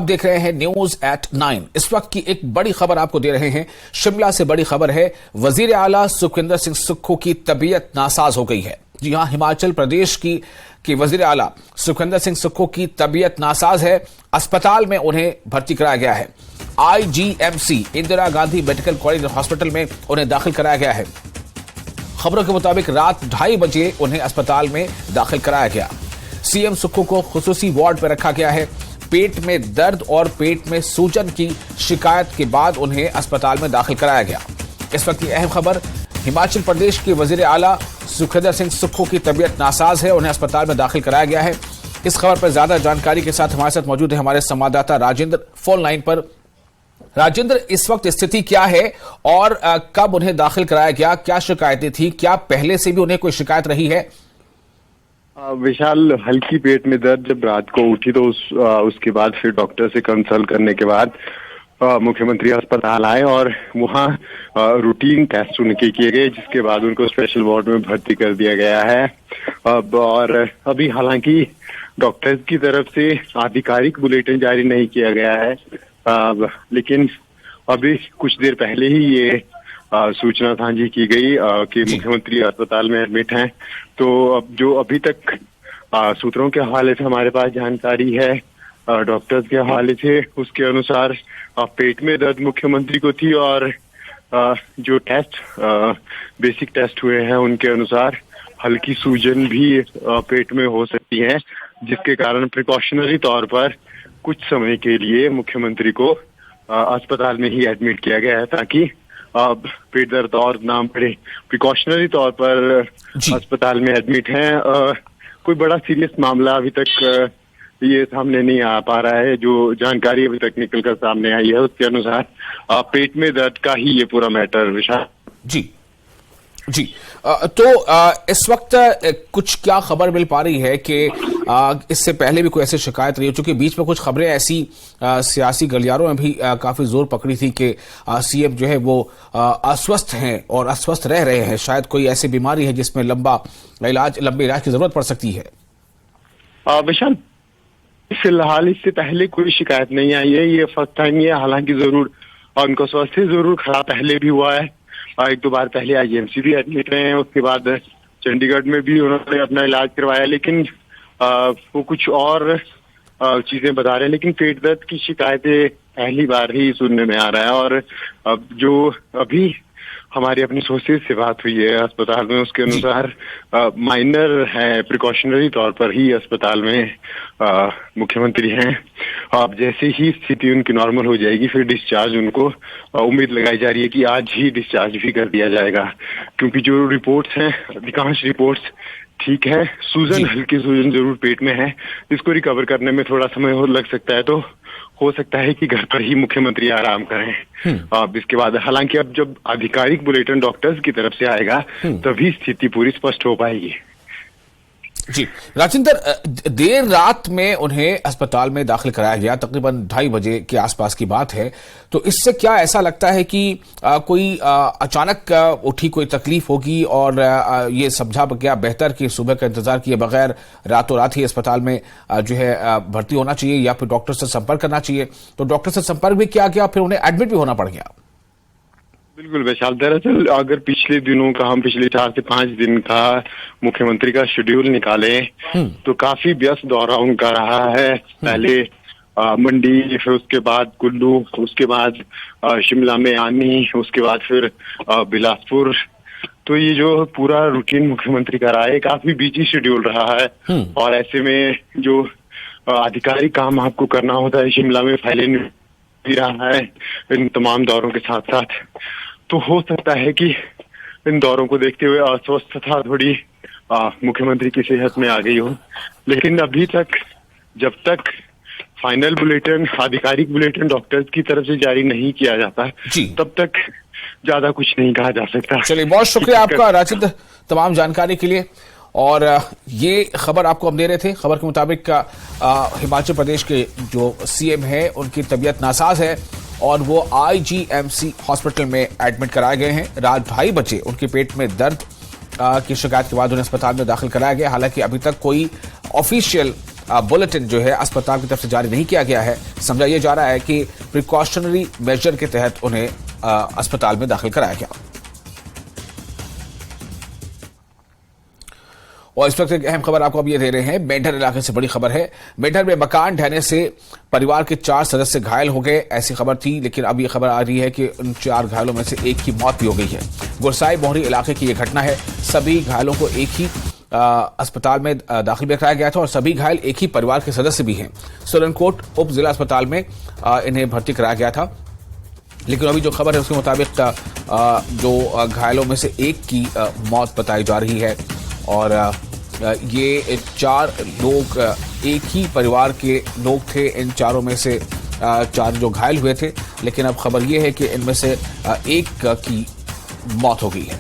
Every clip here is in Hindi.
देख रहे हैं न्यूज एट 9। इस वक्त की एक बड़ी खबर आपको दे रहे हैं। शिमला से बड़ी खबर है, वजीर आला सुखविंदर सिंह सुक्खू की तबीयत नासाज हो गई है। जी हां, हिमाचल प्रदेश की वजीर आला सुखविंदर सिंह सुक्खू की तबीयत नासाज है। अस्पताल में उन्हें भर्ती कराया गया है। IGMC Indira Gandhi medical college hospital में उन्हें दाखिल कराया गया है। खबरों के मुताबिक रात 2:30 बजे उन्हें अस्पताल में दाखिल कराया गया। CM सुक्खू को खुसूसी वार्ड पर रखा गया है। पेट में दर्द और पेट में सूजन की शिकायत के बाद उन्हें अस्पताल में दाखिल कराया गया। इस वक्त की अहम खबर, हिमाचल प्रदेश के वजीर आला सुखविंदर सिंह सुक्खू की तबीयत नासाज है, उन्हें अस्पताल में दाखिल कराया गया है। इस खबर पर ज्यादा जानकारी के साथ हमारे साथ मौजूद है हमारे संवाददाता राजेंद्र फोन लाइन पर। राजेंद्र, इस वक्त स्थिति क्या है और कब उन्हें दाखिल कराया गया? क्या शिकायतें थी? क्या पहले से भी उन्हें कोई शिकायत रही है? विशाल, हल्की पेट में दर्द जब रात को उठी तो उसके बाद फिर डॉक्टर से कंसल्ट करने के बाद मुख्यमंत्री अस्पताल आए और वहाँ रूटीन टेस्ट उनके किए गए, जिसके बाद उनको स्पेशल वार्ड में भर्ती कर दिया गया है। और अभी हालांकि डॉक्टर्स की तरफ से आधिकारिक बुलेटिन जारी नहीं किया गया है, लेकिन अभी कुछ देर पहले ही ये सूचना साझी की गई कि मुख्यमंत्री अस्पताल में एडमिट हैं। तो अब जो अभी तक सूत्रों के हवाले से हमारे पास जानकारी है, डॉक्टर्स के हवाले से, उसके अनुसार पेट में दर्द मुख्यमंत्री को थी और जो टेस्ट बेसिक टेस्ट हुए हैं उनके अनुसार हल्की सूजन भी पेट में हो सकती है, जिसके कारण प्रिकॉशनरी तौर पर कुछ समय के लिए मुख्यमंत्री को अस्पताल में ही एडमिट किया गया है, ताकि पेट दर्द और ना बढ़े। प्रिकॉशनरी तौर पर अस्पताल में एडमिट हैं। कोई बड़ा सीरियस मामला अभी तक ये सामने नहीं आ पा रहा है। जो जानकारी अभी तक निकल कर सामने आई है उसके अनुसार पेट में दर्द का ही ये पूरा मैटर विशाल। जी जी, तो इस वक्त कुछ क्या खबर मिल पा रही है कि इससे पहले भी कोई ऐसी शिकायत रही हो? चूंकि बीच में कुछ खबरें ऐसी सियासी गलियारों में भी काफी जोर पकड़ी थी कि CM जो है वो अस्वस्थ हैं और अस्वस्थ रह रहे हैं, शायद कोई ऐसी बीमारी है जिसमें लंबे इलाज की जरूरत पड़ सकती है। विशाल, फिलहाल इससे पहले कोई शिकायत नहीं आई है, ये फर्स्ट टाइम है। हालांकि जरूर उनको स्वास्थ्य जरूर खराब पहले भी हुआ है, एक दो बार पहले IGMC भी एडमिट रहे हैं, उसके बाद चंडीगढ़ में भी उन्होंने अपना इलाज करवाया, लेकिन वो कुछ और चीजें बता रहे हैं। लेकिन पेट दर्द की शिकायतें पहली बार ही सुनने में आ रहा है। और अब जो अभी हमारी अपनी सोर्सेज से बात हुई है अस्पताल में, उसके अनुसार माइनर है, प्रिकॉशनरी तौर पर ही अस्पताल में मुख्यमंत्री हैं। अब जैसे ही स्थिति उनकी नॉर्मल हो जाएगी फिर डिस्चार्ज उनको उम्मीद लगाई जा रही है कि आज ही डिस्चार्ज भी कर दिया जाएगा, क्योंकि जो रिपोर्ट्स हैं अधिकांश रिपोर्ट्स ठीक है। सूजन, हल्की सूजन जरूर पेट में है, इसको रिकवर करने में थोड़ा समय लग सकता है, तो हो सकता है कि घर पर ही मुख्यमंत्री आराम करें। अब इसके बाद हालांकि अब जब आधिकारिक बुलेटिन डॉक्टर्स की तरफ से आएगा तभी स्थिति पूरी स्पष्ट हो पाएगी। जी राजेंद्र, देर रात में उन्हें अस्पताल में दाखिल कराया गया, तकरीबन 2:30 बजे के आसपास की बात है। तो इससे क्या ऐसा लगता है कि कोई अचानक उठी कोई तकलीफ होगी और ये समझा गया बेहतर कि सुबह का इंतजार किए बगैर रातों रात ही अस्पताल में जो है भर्ती होना चाहिए या फिर डॉक्टर से संपर्क करना चाहिए? तो डॉक्टर से संपर्क भी किया गया, फिर उन्हें एडमिट भी होना पड़ गया। बिल्कुल विशाल, दरअसल अगर पिछले दिनों का हम पिछले 4 से 5 दिन का मुख्यमंत्री का शेड्यूल निकाले तो काफी व्यस्त दौरा उनका रहा है। पहले मंडी, फिर उसके बाद कुल्लू, उसके बाद शिमला में आनी, उसके बाद फिर बिलासपुर। तो ये जो पूरा रूटीन मुख्यमंत्री का रहा है, काफी बिजी शेड्यूल रहा है। और ऐसे में जो आधिकारिक काम आपको करना होता है, शिमला में फाइलें भी रहा है इन तमाम दौरों के साथ साथ, तो हो सकता है कि इन दौरों को देखते हुए अस्वस्थता थोड़ी मुख्यमंत्री की सेहत में आ गई हो। लेकिन अभी तक, जब तक फाइनल बुलेटिन, आधिकारिक बुलेटिन डॉक्टर्स की तरफ से जारी नहीं किया जाता तब तक ज्यादा कुछ नहीं कहा जा सकता। चलिए, बहुत शुक्रिया आपका राजेंद्र तमाम जानकारी के लिए। और ये खबर आपको हम दे रहे थे। खबर के मुताबिक हिमाचल प्रदेश के जो CM है उनकी तबीयत नासाज है और वो IGMC हॉस्पिटल में एडमिट कराए गए हैं। रात 2:30 बजे उनके पेट में दर्द की शिकायत के बाद उन्हें अस्पताल में दाखिल कराया गया। हालांकि अभी तक कोई ऑफिशियल बुलेटिन जो है अस्पताल की तरफ से जारी नहीं किया गया है। समझा यह जा रहा है कि प्रिकॉशनरी मेजर के तहत उन्हें अस्पताल में दाखिल कराया गया। और इस वक्त एक अहम खबर आपको अब ये दे रहे हैं, मेंढर इलाके से बड़ी खबर है। मेंढर में मकान ढहने से परिवार के 4 सदस्य घायल हो गए, ऐसी खबर थी, लेकिन अब ये खबर आ रही है कि उन 4 घायलों में से एक की मौत भी हो गई है। गुरसाई मोहरी इलाके की यह घटना है। सभी घायलों को एक ही अस्पताल में दाखिल भी कराया गया था और सभी घायल एक ही परिवार के सदस्य भी हैं। सुरनकोट उप जिला अस्पताल में इन्हें भर्ती कराया गया था, लेकिन अभी जो खबर है उसके मुताबिक जो घायलों में से एक की मौत बताई जा रही है और ये 4 लोग एक ही परिवार के लोग थे। इन चारों में से 4 जो घायल हुए थे, लेकिन अब खबर ये है कि इनमें से एक की मौत हो गई है।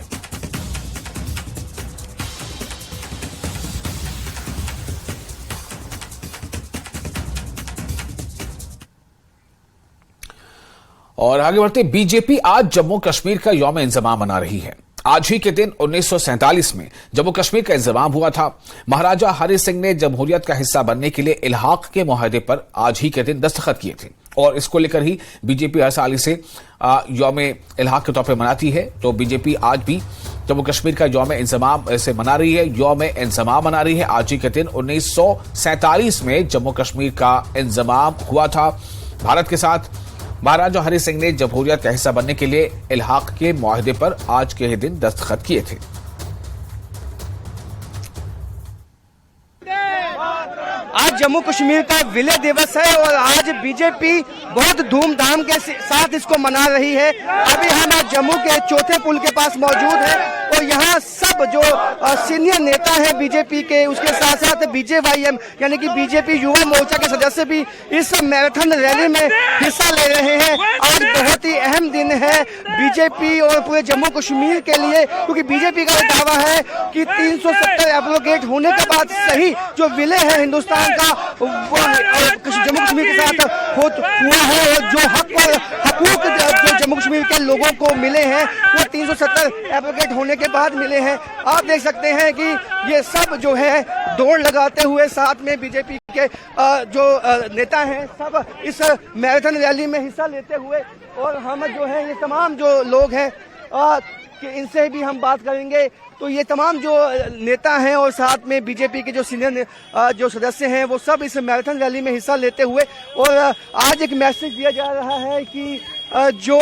और आगे बढ़ते, बीजेपी आज जम्मू कश्मीर का यौम इंजमाम मना रही है। आज ही के दिन 1947 में जम्मू कश्मीर का इंजमाम हुआ था। महाराजा हरि सिंह ने जमहूरियत का हिस्सा बनने के लिए इल्हाक के मुआहदे पर आज ही के दिन दस्तखत किए थे और इसको लेकर ही बीजेपी हर साल इसे यौम इल्हाक के तौर पर मनाती है। तो बीजेपी आज भी जम्मू कश्मीर का यौम इंजमाम इसे मना रही है, यौम इंजमाम मना रही है। आज ही के दिन 1947 में जम्मू कश्मीर का इंजमाम हुआ था। भारत के साथ महाराजा हरि सिंह ने जमहूरियत का हिस्सा बनने के लिए इल्हाक के मुआहदे पर आज के ही दिन दस्तखत किए थे। आज जम्मू कश्मीर का विलय दिवस है और आज बीजेपी बहुत धूमधाम के साथ इसको मना रही है। अभी हम आज जम्मू के चौथे पुल के पास मौजूद हैं और यहाँ सब जो सीनियर नेता हैं बीजेपी के, उसके साथ साथ बीजेवाईएम यानी कि बीजेपी युवा मोर्चा के सदस्य भी इस मैराथन रैली में हिस्सा ले रहे हैं। आज बहुत ही अहम दिन है बीजेपी और पूरे जम्मू कश्मीर के लिए, क्योंकि बीजेपी का दावा है कि 370 एब्रोगेट होने के बाद सही जो विलय है हिंदुस्तान का जम्मू कश्मीर के साथ हुआ है और जो हक और हकूक जो जम्मू कश्मीर के लोगों को मिले हैं वो 370 एब्रोगेट होने के बाद मिले हैं। आप देख सकते हैं कि ये सब जो है दौड़ लगाते हुए साथ में बीजेपी के जो नेता हैं सब इस मैराथन रैली में हिस्सा लेते हुए, और हम जो है ये तमाम जो लोग हैं कि इनसे भी हम बात करेंगे। तो ये तमाम जो नेता हैं और साथ में बीजेपी के जो सीनियर जो सदस्य हैं वो सब इस मैराथन रैली में हिस्सा लेते हुए, और आज एक मैसेज दिया जा रहा है कि जो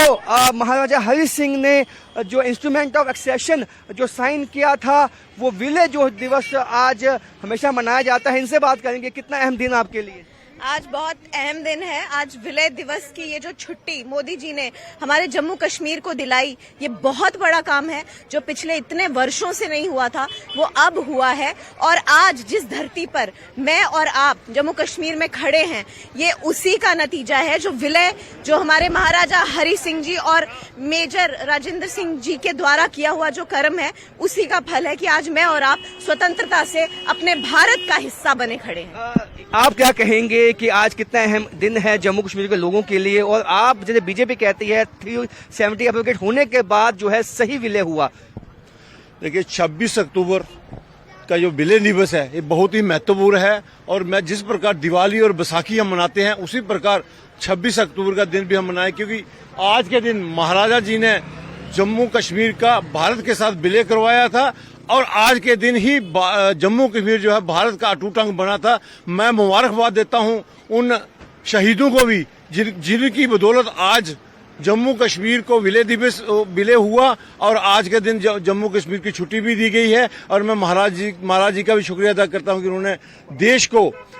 महाराजा हरि सिंह ने जो इंस्ट्रूमेंट ऑफ एक्सेशन जो साइन किया था वो विलय जो दिवस आज हमेशा मनाया जाता है। इनसे बात करेंगे, कितना अहम दिन आपके लिए? आज बहुत अहम दिन है। आज विलय दिवस की ये जो छुट्टी मोदी जी ने हमारे जम्मू कश्मीर को दिलाई, ये बहुत बड़ा काम है जो पिछले इतने वर्षों से नहीं हुआ था, वो अब हुआ है। और आज जिस धरती पर मैं और आप जम्मू कश्मीर में खड़े हैं, ये उसी का नतीजा है। जो विलय जो हमारे महाराजा हरि सिंह जी और मेजर राजेंद्र सिंह जी के द्वारा किया हुआ जो कर्म है, उसी का फल है कि आज मैं और आप स्वतंत्रता से अपने भारत का हिस्सा बने खड़े हैं। आप क्या कहेंगे कि आज कितना अहम दिन है जम्मू कश्मीर के लोगों के लिए? और आप जैसे बीजेपी कहती है 370 एब्रोगेट होने के बाद जो है सही विलय हुआ। देखिए 26 अक्टूबर का जो विलय दिवस है ये बहुत ही महत्वपूर्ण है, और मैं जिस प्रकार दिवाली और बैसाखी हम मनाते हैं उसी प्रकार 26 अक्टूबर का दिन भी हम मनाएं, क्योंकि आज के दिन महाराजा जी ने जम्मू कश्मीर का भारत के साथ विलय करवाया था और आज के दिन ही जम्मू कश्मीर जो है भारत का अटूट अंग बना था। मैं मुबारकबाद देता हूं उन शहीदों को भी जिनकी बदौलत आज जम्मू कश्मीर को विलय हुआ और आज के दिन जम्मू कश्मीर की छुट्टी भी दी गई है। और मैं महाराज जी का भी शुक्रिया अदा करता हूं कि उन्होंने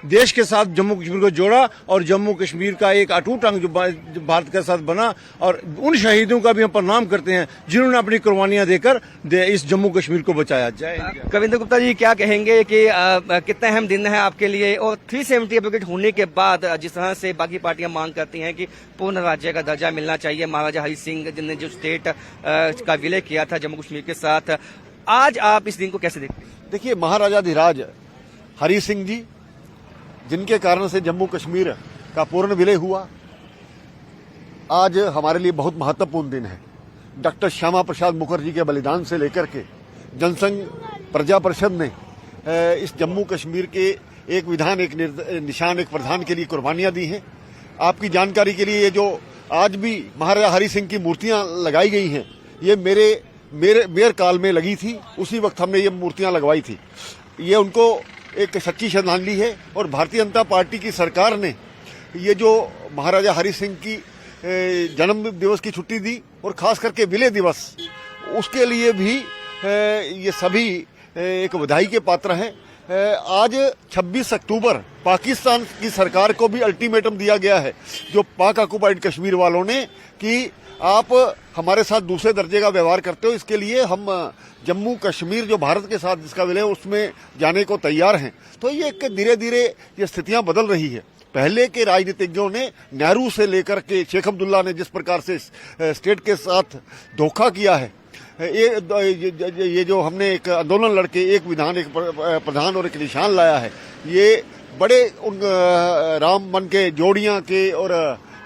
देश के साथ जम्मू कश्मीर को जोड़ा और जम्मू कश्मीर का एक अटूट अंग जो भारत के साथ बना। और उन शहीदों का भी हम प्रणाम करते हैं जिन्होंने अपनी कुर्बानियां देकर इस जम्मू कश्मीर को बचाया। जय हिंद। कविंद्र गुप्ता जी क्या कहेंगे कि कितना अहम दिन है आपके लिए? और 370 एब्रोगेट होने के बाद जिस तरह से बाकी पार्टियां मांग करती हैं कि पूर्ण राज्य का दर्जा मिलना चाहिए, महाराजा हरि सिंह जिन्होंने जो स्टेट का विलय किया था जम्मू कश्मीर के साथ, आज आप इस दिन को कैसे देखते हैं? देखिए महाराजाधिराज हरि सिंह जी जिनके कारण से जम्मू कश्मीर का पूर्ण विलय हुआ, आज हमारे लिए बहुत महत्वपूर्ण दिन है। डॉक्टर श्यामा प्रसाद मुखर्जी के बलिदान से लेकर के जनसंघ प्रजा परिषद ने इस जम्मू कश्मीर के एक विधान, एक निशान, एक प्रधान के लिए कुर्बानियां दी हैं। आपकी जानकारी के लिए ये जो आज भी महाराजा हरि सिंह की मूर्तियां लगाई गई हैं, ये मेयर काल में लगी थी, उसी वक्त हमने ये मूर्तियां लगवाई थी। ये उनको एक सच्ची श्रद्धांजलि है। और भारतीय जनता पार्टी की सरकार ने ये जो महाराजा हरि सिंह की जन्म दिवस की छुट्टी दी और खास करके विलय दिवस, उसके लिए भी ये सभी एक बधाई के पात्र हैं। आज 26 अक्टूबर पाकिस्तान की सरकार को भी अल्टीमेटम दिया गया है, जो पाक ऑक्युपाइड कश्मीर वालों ने, कि आप हमारे साथ दूसरे दर्जे का व्यवहार करते हो, इसके लिए हम जम्मू कश्मीर जो भारत के साथ जिसका विलय उसमें जाने को तैयार हैं। तो ये धीरे धीरे ये स्थितियां बदल रही है। पहले के राजनीतिज्ञों ने, नेहरू से लेकर के शेख अब्दुल्ला ने जिस प्रकार से स्टेट के साथ धोखा किया है, ये जो हमने एक आंदोलन लड़के एक विधान, एक प्रधान और एक निशान लाया है, ये बड़े उन राम बन के जोड़ियां के और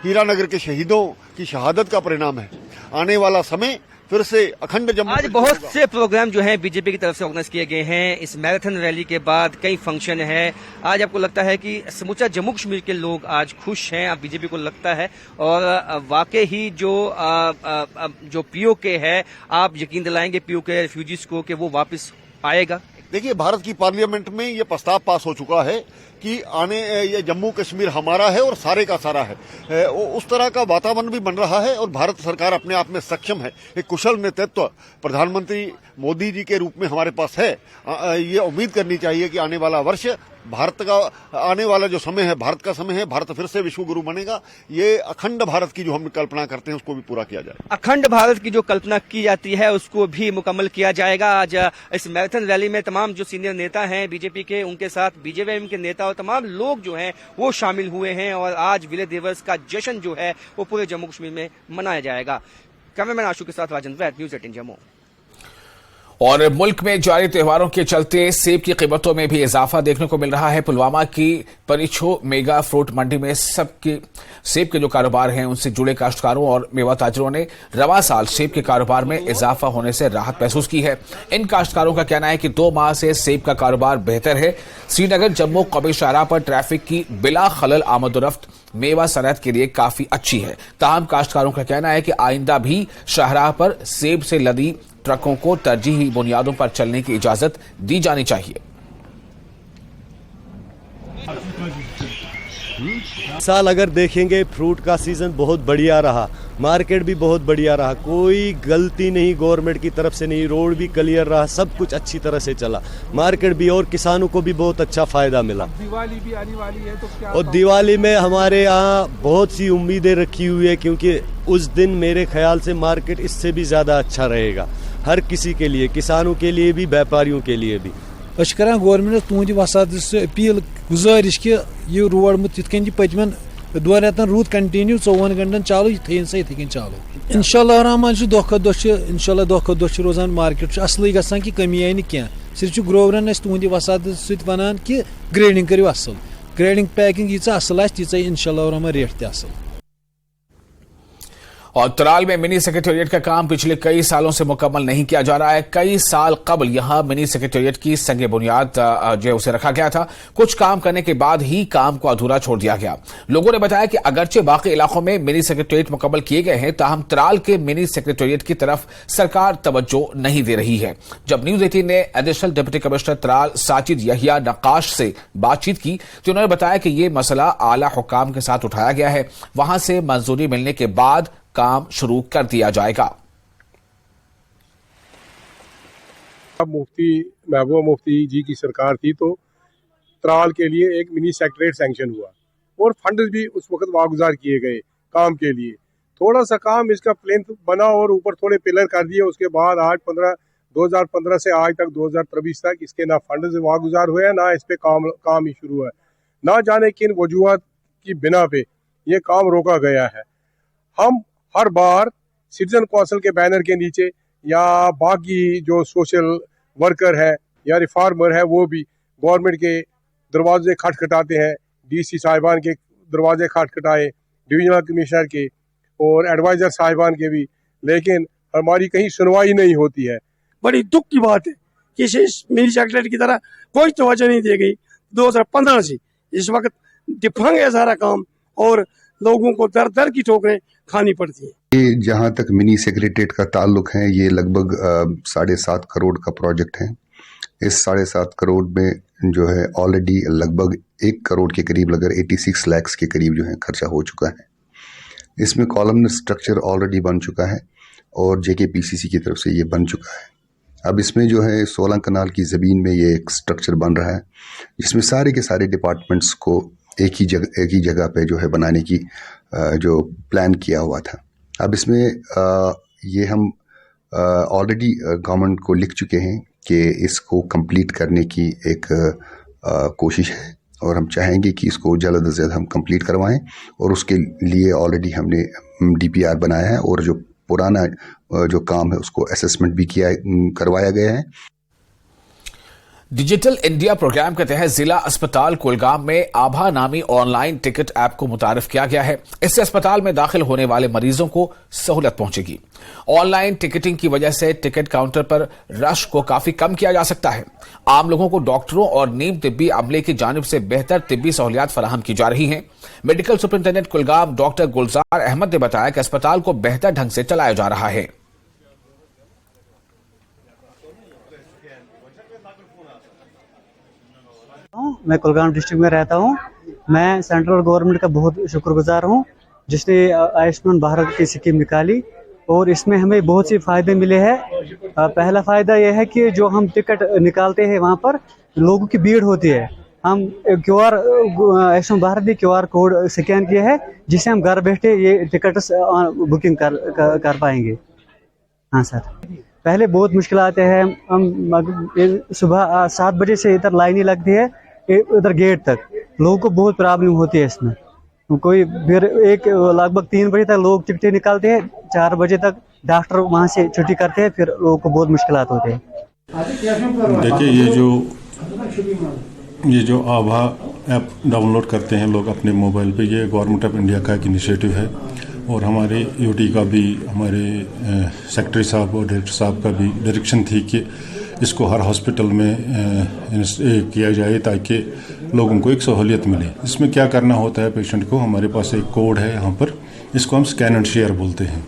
हीरानगर के शहीदों की शहादत का परिणाम है। आने वाला समय फिर से अखंड जम्मू। आज बहुत से प्रोग्राम जो हैं बीजेपी की तरफ से ऑर्गेनाइज किए गए हैं। इस मैराथन रैली के बाद कई फंक्शन है। आज आपको लगता है कि समूचा जम्मू कश्मीर के लोग आज खुश हैं, आप बीजेपी को लगता है? और वाकई ही जो पीओके है, आप यकीन दिलाएंगे पीओके रिफ्यूजीज को कि वो वापस आएगा? देखिए, भारत की पार्लियामेंट में ये प्रस्ताव पास हो चुका है कि ये जम्मू कश्मीर हमारा है और सारे का सारा है। उस तरह का वातावरण भी बन रहा है और भारत सरकार अपने आप में सक्षम है। एक कुशल नेतृत्व प्रधानमंत्री मोदी जी के रूप में हमारे पास है। ये उम्मीद करनी चाहिए कि आने वाला वर्ष भारत का, आने वाला जो समय है भारत का समय है, भारत फिर से विश्व गुरु बनेगा। ये अखंड भारत की जो हम कल्पना करते हैं उसको भी पूरा किया जाए। अखंड भारत की जो कल्पना की जाती है उसको भी मुकम्मल किया जाएगा। आज इस मैराथन रैली में तमाम जो सीनियर नेता हैं बीजेपी के, उनके साथ बीजेपी के नेता और तमाम लोग जो हैं वो शामिल हुए हैं और आज विलय दिवस का जश्न जो है वो पूरे जम्मू कश्मीर में मनाया जाएगा। कैमरामैन आशु के साथ राजन वैद, न्यूज़ 18 जम्मू। और मुल्क में जारी त्योहारों के चलते सेब की कीमतों में भी इजाफा देखने को मिल रहा है। पुलवामा की परिछो मेगा फ्रूट मंडी में सेब के जो कारोबार हैं उनसे जुड़े काश्तकारों और मेवा ताजरों ने रवा साल सेब के कारोबार में इजाफा होने से राहत महसूस की है। इन काश्तकारों का कहना है कि 2 माह से सेब का कारोबार बेहतर है। श्रीनगर जम्मू कौमी शाहराह पर ट्रैफिक की बिला खलल आमदोरफ्त मेवा सनअत के लिए काफी अच्छी है। ताहम काश्तकारों का कहना है कि आइंदा भी शाहराह पर सेब से लदी ट्रकों को तरजीही बुनियादों पर चलने की इजाजत दी जानी चाहिए। साल अगर देखेंगे फ्रूट का सीजन बहुत बढ़िया रहा, मार्केट भी बहुत बढ़िया रहा, कोई गलती नहीं गवर्नमेंट की तरफ से नहीं, रोड भी क्लियर रहा, सब कुछ अच्छी तरह से चला, मार्केट भी, और किसानों को भी बहुत अच्छा फायदा मिला। दिवाली भी आने वाली है तो क्या? और दिवाली में हमारे यहाँ बहुत सी उम्मीदें रखी हुई है, क्योंकि उस दिन मेरे ख्याल से मार्केट इससे भी ज्यादा अच्छा रहेगा हर किसी के लिए, किसानों के लिए भी, व्यापारियों के लिए भी। गवर्नमेंट तुंद वसाद अपील गुजारिश कि यह रोड मत पतमन 2 रेतन रूद कंटिन्यू 24 घंटन चालू, थन सा इथे चालू। इंशाल्लाह रहमान दह खो दह रोजान मार्केट असल गसान कि कमी आई क्या, सिर्फ ग्रोवरन तुंद वसाद वन कि ग्रेडिंग करो असल, ग्रेडिंग पैकिंग यीचा असल तीचा इंशाल्लाह रहमान रेट ते असल। और त्राल में मिनी सेक्रेटेरिएट का काम पिछले कई सालों से मुकम्मल नहीं किया जा रहा है। कई साल कबल यहां मिनी सेक्रेटेरिएट की संगे बुनियाद जो उसे रखा गया था। कुछ काम करने के बाद ही काम को अधूरा छोड़ दिया गया। लोगों ने बताया कि अगरचे बाकी इलाकों में मिनी सेक्रेटेरिएट मुकम्मल किए गए हैं, ताहम त्राल के मिनी सेक्रेटेरिएट की तरफ सरकार तवज्जो नहीं दे रही है। जब न्यूज़ 18 ने additional deputy commissioner Tral Sajid Yahya Nakkash से बातचीत की तो उन्होंने बताया कि यह मसला आला हुकाम के साथ उठाया गया है, वहां से मंजूरी मिलने के बाद काम शुरू कर दिया जाएगा। मुफ्ती महबूबा मुफ्ती जी की सरकार थी तो त्राल के लिए एक मिनी सेक्रेटेरिएट सैंक्शन हुआ और फंड भी उस वक्त वागुजार किए गए काम के लिए। थोड़ा सा काम इसका प्लेन्थ बना और ऊपर थोड़े पिलर कर दिए। उसके बाद आज 2015 से आज तक 2023 तक इसके ना फंड से वागुजार हुए, ना इस पे काम ही शुरू है। ना जाने किन वजूहत की बिना पे ये काम रोका गया है। हम हर बार सिटीजन काउंसिल के बैनर के नीचे या बाकी जो सोशल वर्कर है या रिफॉर्मर है वो भी गवर्नमेंट के दरवाजे खटखटाते हैं। डीसी साहिबान के दरवाजे खटखटाए, डिविजनल कमिश्नर के और एडवाइजर साहिबान के भी, लेकिन हमारी कहीं सुनवाई नहीं होती है। बड़ी दुख की बात है कि मिनी सेक्रेटरी की तरह कोई तवज्जो नहीं दी गई। 2015 से इस वक्त डिफंग है सारा काम और लोगों को दर दर की ठोकरें खानी पड़ती हैं। ये जहाँ तक मिनी सेक्रेटेरिएट का ताल्लुक है, ये लगभग 7.5 करोड़ का प्रोजेक्ट है। इस 7.5 करोड़ में जो है ऑलरेडी लगभग 1 करोड़ के करीब लगभग 86 लाख के करीब जो है खर्चा हो चुका है। इसमें कॉलमनर स्ट्रक्चर ऑलरेडी बन चुका है और JKPCC की तरफ से ये बन चुका है। अब इसमें जो है 16 कनाल की ज़मीन में ये एक स्ट्रक्चर बन रहा है जिसमें सारे के सारे डिपार्टमेंट्स को एक ही जगह पे जो है बनाने की जो प्लान किया हुआ था। अब इसमें ये हम ऑलरेडी गवर्नमेंट को लिख चुके हैं कि इसको कंप्लीट करने की एक कोशिश है और हम चाहेंगे कि इसको जल्द से जल्द हम कंप्लीट करवाएं और उसके लिए ऑलरेडी हमने DPR बनाया है और जो पुराना जो काम है उसको असेसमेंट भी करवाया गया है। डिजिटल इंडिया प्रोग्राम के तहत जिला अस्पताल कुलगाम में आभा नामी ऑनलाइन टिकट ऐप को मुतारिफ किया गया है। इससे अस्पताल में दाखिल होने वाले मरीजों को सहूलत पहुंचेगी। ऑनलाइन टिकटिंग की वजह से टिकट काउंटर पर रश को काफी कम किया जा सकता है। आम लोगों को डॉक्टरों और नीम तिब्बी अमले की जानिब से बेहतर तिब्बी सहूलियात फराहम की जा रही हैं। मेडिकल सुपरिंटेंडेंट कुलगाम डॉक्टर गुलजार अहमद ने बताया कि अस्पताल को बेहतर ढंग से चलाया जा रहा है। मैं कुलगाम डिस्ट्रिक्ट में रहता हूँ। मैं सेंट्रल गवर्नमेंट का बहुत शुक्रगुजार हूँ जिसने आयुष्मान भारत की स्कीम निकाली और इसमें हमें बहुत से फ़ायदे मिले हैं। पहला फ़ायदा यह है कि जो हम टिकट निकालते हैं वहाँ पर लोगों की भीड़ होती है। हम QR आयुष्मान भारत ने QR कोड स्कैन किया है जिससे हम घर बैठे ये टिकट बुकिंग कर पाएंगे। हाँ सर, पहले बहुत मुश्किल आते हैं। हम सुबह 7 बजे से इधर लाइनें लगती है इधर गेट तक, लोगों को बहुत प्रॉब्लम होती है इसमें। कोई फिर लगभग 3 बजे तक लोग टिकटें निकालते हैं, 4 बजे तक डॉक्टर वहाँ से छुट्टी करते हैं, फिर लोगों को बहुत मुश्किलात होते हैं। देखिए ये जो आभा ऐप डाउनलोड करते हैं लोग अपने मोबाइल पे, ये गवर्नमेंट ऑफ इंडिया का एक इनिशिएटिव है और हमारे UT का भी, हमारे सेक्रेटरी साहब और डायरेक्टर साहब का भी डायरेक्शन थी कि इसको हर हॉस्पिटल में किया जाए ताकि लोगों को एक सहूलियत मिले। इसमें क्या करना होता है पेशेंट को, हमारे पास एक कोड है यहाँ पर, इसको हम स्कैन एंड शेयर बोलते हैं।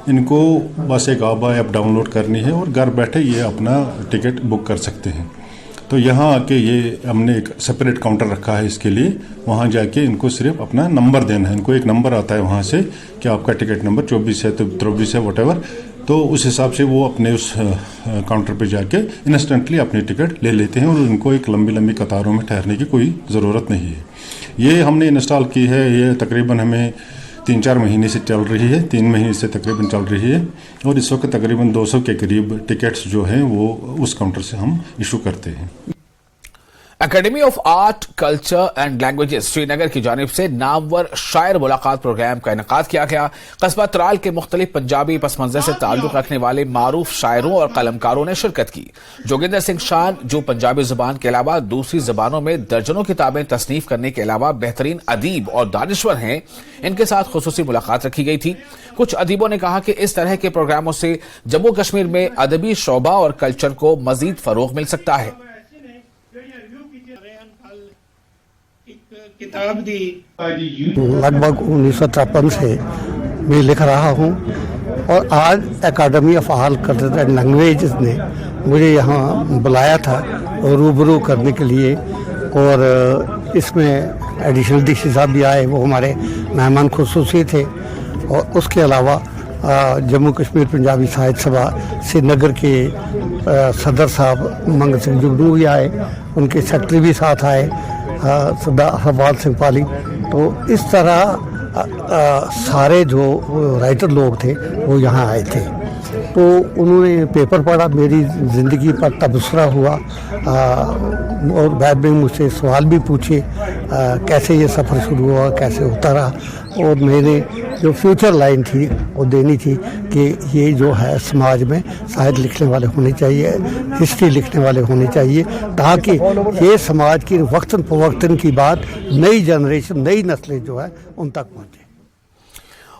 इनको बस एक आभा ऐप डाउनलोड करनी है और घर बैठे ये अपना टिकट बुक कर सकते हैं। तो यहाँ आके ये हमने एक सेपरेट काउंटर रखा है इसके लिए, वहाँ जाके इनको सिर्फ अपना नंबर देना है। इनको एक नंबर आता है वहाँ से कि आपका टिकट नंबर 24 है तो 23 है व्हाटएवर, तो उस हिसाब से वो अपने उस काउंटर पे जाके इंस्टेंटली अपनी टिकट ले लेते हैं और उनको एक लंबी लंबी कतारों में ठहरने की कोई ज़रूरत नहीं है। ये हमने इंस्टॉल की है, ये तकरीबन हमें 3-4 महीने से चल रही है, 3 महीने से तकरीबन चल रही है और इस वक्त तकरीबन 200 के करीब टिकट्स जो हैं वो उस काउंटर से हम इशू करते हैं। Academy of art culture and languages Srinagar की जानिब से नामवर शायर मुलाकात प्रोग्राम का इनेकाद किया गया। कस्बा त्राल के मुख्तलिफ पंजाबी पस मंजर से ताल्लुक रखने वाले मारूफ शायरों और कलमकारों ने शिरकत की। जोगिंदर सिंह शान, जो पंजाबी जुबान के अलावा दूसरी जबानों में दर्जनों किताबें तसनीफ करने के अलावा बेहतरीन अदीब और दानिश्वर हैं, इनके साथ खुसूसी मुलाकात रखी गई थी। कुछ अदीबों ने कहा कि इस तरह के प्रोग्रामों से जम्मू कश्मीर में अदबी शोबा और कल्चर को मजीद फरोग मिल सकता है। लगभग 1953 से मैं लिख रहा हूँ और आज academy of art culture and languages ने मुझे यहाँ बुलाया था और रूबरू करने के लिए, और इसमें एडिशनल डीसी साहब भी आए, वो हमारे मेहमान खुसूसी थे। और उसके अलावा जम्मू कश्मीर पंजाबी साहित्य सभा श्रीनगर के सदर साहब मंगल सिंह जुगनू भी आए, उनके सेक्रेटरी भी साथ आए, सरदार हरपाल सिंह पाली। तो इस तरह सारे जो राइटर लोग थे वो यहाँ आए थे। तो उन्होंने पेपर पढ़ा, मेरी ज़िंदगी पर तबसरा हुआ और बाद में मुझसे सवाल भी पूछे कैसे ये सफ़र शुरू हुआ, कैसे होता रहा। और मैंने जो फ्यूचर लाइन थी वो देनी थी कि ये जो है समाज में साहित्य लिखने वाले होने चाहिए, हिस्ट्री लिखने वाले होने चाहिए, ताकि ये समाज की वक्तन फवक्तन की बात नई जनरेशन, नई नस्लें जो है उन तक पहुँचे।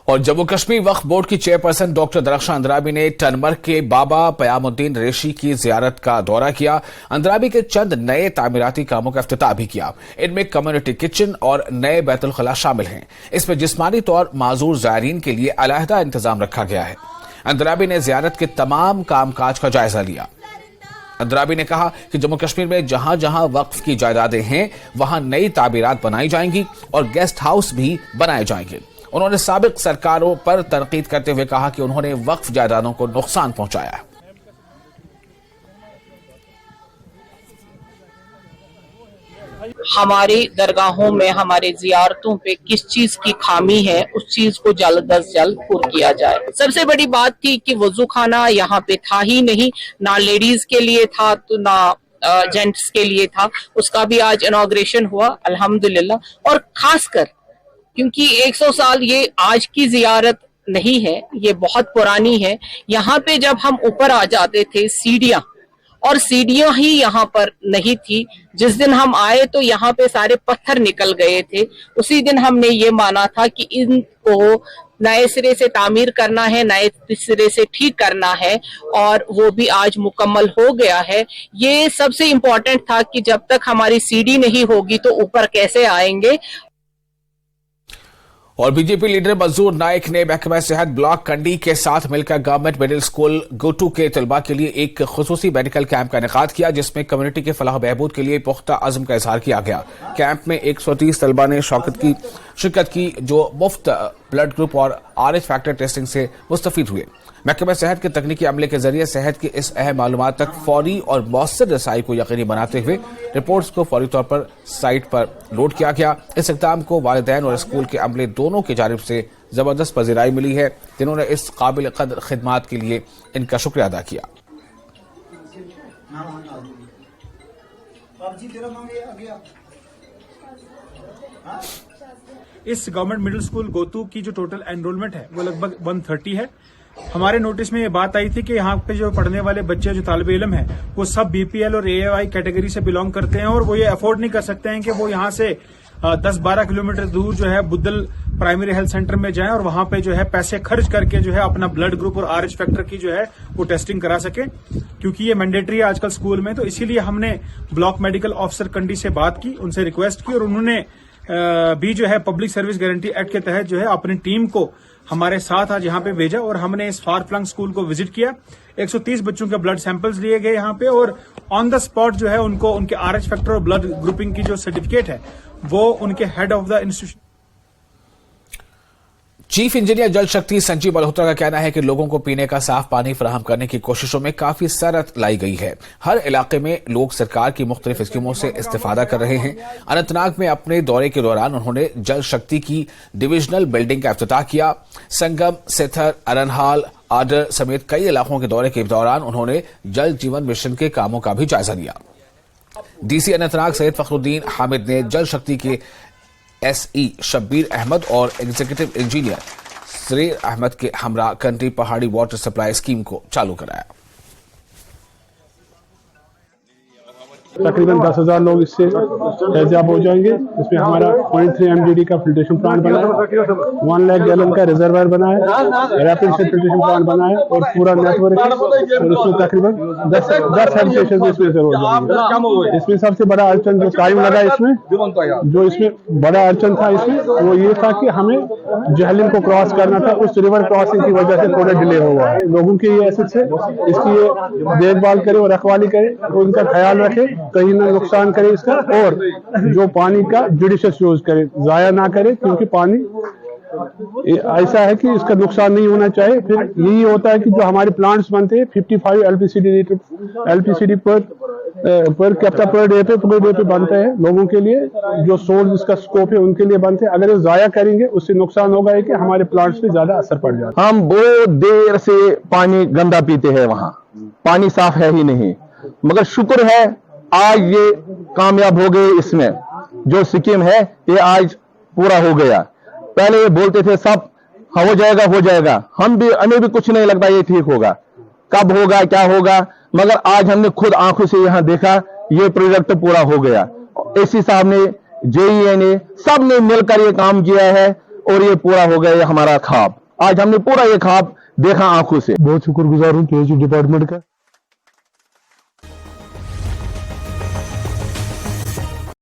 और जम्मू कश्मीर वक्फ बोर्ड की चेयरपर्सन डॉक्टर दरख्शान अंद्राबी ने टनमर्ग के बाबा पयामुद्दीन रेशी की जियारत का दौरा किया। अंद्राबी के चंद नए तामीराती कामों का इफ्तिताह भी किया। इनमें कम्युनिटी किचन और नए बैतुल खला शामिल हैं। इसमें जिस्मानी तौर माजूर ज़ायरीन के लिए अलहदा इंतजाम रखा गया है। अंद्राबी ने जियारत के तमाम कामकाज का जायजा लिया। अंद्राबी ने कहा कि जम्मू कश्मीर में जहां जहां वक्फ की जायदादें हैं वहां नई तामीरात बनाई जाएंगी और गेस्ट हाउस भी बनाए जाएंगे। उन्होंने साबिक सरकारों पर तनकीद करते हुए कहा कि उन्होंने वक्फ जायदादों को नुकसान पहुंचाया है। हमारी दरगाहों में, हमारे जियारतों पे किस चीज की खामी है उस चीज को जल्द अज जल्द पूरा किया जाए। सबसे बड़ी बात थी कि वजू खाना यहाँ पे था ही नहीं, ना लेडीज के लिए था तो ना जेंट्स के लिए था। उसका भी आज इनॉग्रेशन हुआ अल्हम्दुलिल्लाह। और खासकर क्योंकि 100 साल ये आज की जियारत नहीं है, ये बहुत पुरानी है। यहाँ पे जब हम ऊपर आ जाते थे सीढ़ियां ही यहाँ पर नहीं थी। जिस दिन हम आए तो यहाँ पे सारे पत्थर निकल गए थे। उसी दिन हमने ये माना था कि इनको नए सिरे से तामीर करना है, नए सिरे से ठीक करना है, और वो भी आज मुकम्मल हो गया है। ये सबसे इम्पोर्टेंट था कि जब तक हमारी सीढ़ी नहीं होगी तो ऊपर कैसे आएंगे। और बीजेपी लीडर मंजूर नाइक ने महकमा सेहत ब्लॉक कंडी के साथ मिलकर गवर्नमेंट मिडिल स्कूल गोटू के तलबा के लिए एक खुसूसी मेडिकल कैंप का इनेकाद किया, जिसमें कम्युनिटी के फलाह बहबूद के लिए पुख्ता अज़्म का इजहार किया गया। कैंप में 130 तलबा ने शिरकत की जो मुफ्त ब्लड ग्रुप और RH फैक्टर टेस्टिंग से मुस्तफीद हुए। महकमा सेहत के तकनीकी अमले के जरिए सेहत की इस अहम मालूमात तक फौरी और मौसर रसाई को यकीनी बनाते हुए रिपोर्ट्स को फौरी तौर पर साइट पर लोड किया गया। इस इक़दाम को वालिदैन और स्कूल के अमले दोनों की जानिब से जबरदस्त पज़ीराई मिली है, जिन्होंने इस काबिल कदर खिदमात के लिए इनका शुक्रिया अदा किया। इस गवर्नमेंट मिडिल स्कूल गोतू की जो टोटल एनरोलमेंट है वो लगभग 130 है। हमारे नोटिस में ये बात आई थी कि यहाँ पे जो पढ़ने वाले बच्चे जो तालिब इल्म है वो सब BPL और AAY कैटेगरी से बिलोंग करते हैं, और वो ये अफोर्ड नहीं कर सकते हैं कि वो यहाँ से 10-12 किलोमीटर दूर जो है बुद्धल प्राइमरी हेल्थ सेंटर में जाएं और वहां पे जो है पैसे खर्च करके जो है अपना ब्लड ग्रुप और RH फैक्टर की जो है वो टेस्टिंग करा सके, क्योंकि ये मैंडेटरी है आजकल स्कूल में। तो इसीलिए हमने ब्लॉक मेडिकल ऑफिसर कंडी से बात की, उनसे रिक्वेस्ट की, और उन्होंने भी जो है पब्लिक सर्विस गारंटी एक्ट के तहत जो है अपनी टीम को हमारे साथ आज यहाँ पे भेजा, और हमने इस फार फ्लंग स्कूल को विजिट किया। 130 बच्चों के ब्लड सैंपल्स लिए गए यहाँ पे, और ऑन द स्पॉट जो है उनको उनके RH फैक्टर और ब्लड ग्रुपिंग की जो सर्टिफिकेट है वो उनके head of the institution. Chief engineer जल शक्ति संजीव मल्होत्रा का कहना है कि लोगों को पीने का साफ पानी फराहम करने की कोशिशों में काफी सरत लाई गई है। हर इलाके में लोग सरकार की मुख्तलिफ स्कीमों से इस्तेफादा कर रहे हैं। अनंतनाग में अपने दौरे के दौरान उन्होंने जल शक्ति की डिविजनल बिल्डिंग का इफ्तिताह किया। संगम, सिथर, अरनहाल, आडर समेत कई इलाकों के दौरे के दौरान उन्होंने जल जीवन मिशन के कामों का भी जायजा लिया। DC अनंतनाग सैयद फखरुद्दीन हामिद ने जल शक्ति के SE शब्बीर अहमद और एग्जीक्यूटिव इंजीनियर सरीर अहमद के हमरा कंट्री पहाड़ी वाटर सप्लाई स्कीम को चालू कराया। तकरीबन 10,000 लोग इससे फैज़याब हो जाएंगे। इसमें हमारा 0.3 MGD का फिल्ट्रेशन प्लांट बना है, 1 लाख गैलन का रिजर्वायर बना है, रैपिड फिल्ट्रेशन प्लांट बना है, और पूरा नेटवर्क है। और इसमें तकरीबन 10 हेल्थ इसमें जरूर होगी। इसमें सबसे बड़ा अड़चन जो कायम लगा इसमें, जो इसमें बड़ा अड़चन था इसमें, वो ये था कि हमें जहलिम को क्रॉस करना था। उस रिवर क्रॉसिंग की वजह से थोड़ा डिले हुआ है। लोगों के ये एसेट्स है, इसकी ये देखभाल करे और रखवाली करे, उनका ख्याल रखे, कहीं ना नुकसान करे इसका, और जो पानी का जुडिशियस यूज करे, जाया ना करे, क्योंकि पानी ऐसा है कि इसका नुकसान नहीं होना चाहिए। फिर यही होता है कि जो हमारे प्लांट्स बनते हैं 55 LPCD पर कैप्टा पर डे पे बनते हैं लोगों के लिए, जो सोर्स इसका स्कोप है उनके लिए बनते हैं। अगर ये जाया करेंगे उससे नुकसान होगा कि हमारे प्लांट्स पे ज्यादा असर पड़ जाएगा। हम बहुत देर से पानी गंदा पीते हैं, वहाँ पानी साफ है ही नहीं, मगर शुक्र है आज ये कामयाब हो गए। इसमें जो स्कीम है ये आज पूरा हो गया। पहले ये बोलते थे सब हो जाएगा, हमें भी कुछ नहीं लगता ये ठीक होगा, कब होगा क्या होगा, मगर आज हमने खुद आंखों से यहाँ देखा ये प्रोजेक्ट पूरा हो गया। एसी साहब ने, JEA ने, सब ने मिलकर ये काम किया है, और ये पूरा हो गया ये हमारा ख्वाब। आज हमने पूरा ये ख्वाब देखा आंखों से। बहुत शुक्रगुजार हूँ पीएचई डिपार्टमेंट का।